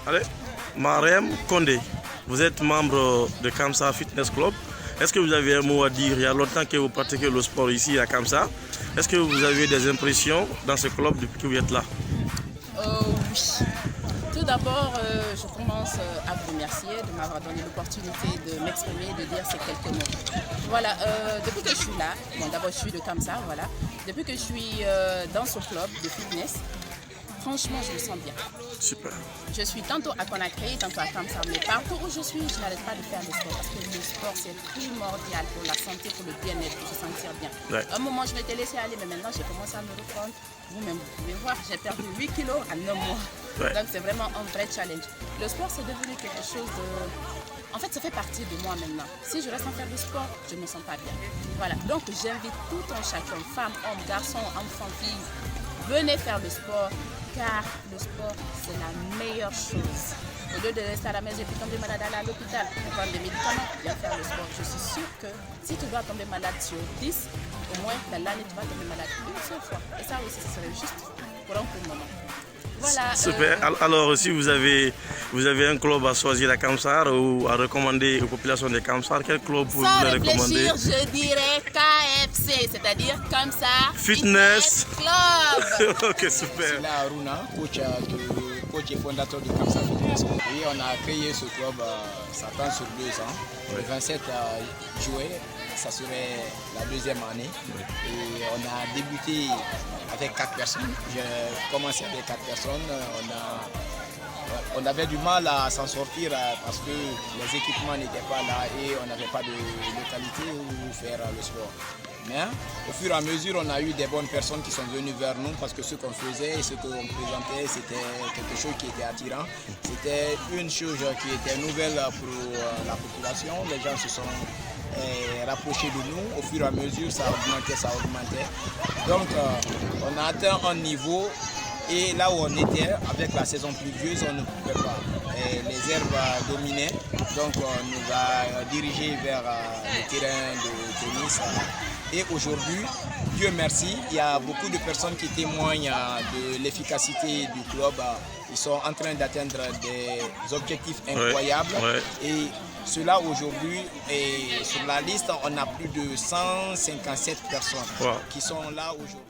Allez, Marem Condé, vous êtes membre de Kamsa Fitness Club. Est-ce que vous avez un mot à dire? Il y a longtemps que vous pratiquez le sport ici à Kamsa. Est-ce que vous avez des impressions dans ce club depuis que vous êtes là? Oui. Tout d'abord, je commence à vous remercier de m'avoir donné l'opportunité de m'exprimer, de dire ces quelques mots. Voilà, depuis que je suis là, bon d'abord je suis de Kamsa, voilà. Depuis que je suis dans ce club de fitness, franchement, je me sens bien. Super. Je suis tantôt à Conakry, tantôt à Kamsa, mais partout où je suis, je n'arrête pas de faire le sport parce que le sport, c'est primordial pour la santé, pour le bien-être, pour se sentir bien. Ouais. À un moment, je m'étais laissé aller, mais maintenant, j'ai commencé à me reprendre. Vous-même, vous pouvez voir, j'ai perdu 8 kilos en 9 mois. Ouais. Donc, c'est vraiment un vrai challenge. Le sport, c'est devenu quelque chose de... En fait, ça fait partie de moi maintenant. Si je reste en faire du sport, je ne me sens pas bien. Voilà. Donc, j'invite tout un chacun, femmes, hommes, garçons, enfants, filles, venez faire le sport, car le sport, c'est la meilleure chose. Au lieu de rester à la maison et puis tomber malade à l'hôpital pour prendre des médicaments, viens faire le sport. Je suis sûre que si tu dois tomber malade sur 10, au moins dans l'année, tu vas tomber malade une seule fois. Et ça aussi, ce serait juste pour un court moment. Voilà. Super. Alors, si vous avez un club à choisir à Kamsar ou à recommander aux populations de Kamsar, quel club vous Sans voulez recommander? réfléchir, je dirais KFC, c'est-à-dire Kamsa Fitness Club. Ok, super. C'est là Aruna, coach et fondateur de Kamsa Fitness. Et on a créé ce club, ça prend sur 2 ans. Le 27 juillet, ça serait la 2e année. Et on a débuté avec 4 personnes. J'ai commencé avec 4 personnes. On avait du mal à s'en sortir parce que les équipements n'étaient pas là et on n'avait pas de localité où faire le sport. Mais au fur et à mesure, on a eu des bonnes personnes qui sont venues vers nous parce que ce qu'on faisait et ce qu'on présentait, c'était quelque chose qui était attirant. C'était une chose qui était nouvelle pour la population. Les gens se sont rapprochés de nous. Au fur et à mesure, ça augmentait, ça augmentait. Donc, on a atteint un niveau. Et là où on était, avec la saison pluvieuse, on ne pouvait pas. Et les herbes dominaient, donc on nous a dirigés vers le terrain de tennis. Et aujourd'hui, Dieu merci, il y a beaucoup de personnes qui témoignent de l'efficacité du club. Ils sont en train d'atteindre des objectifs incroyables. Ouais. Et cela aujourd'hui, sur la liste, on a plus de 157 personnes qui sont là aujourd'hui.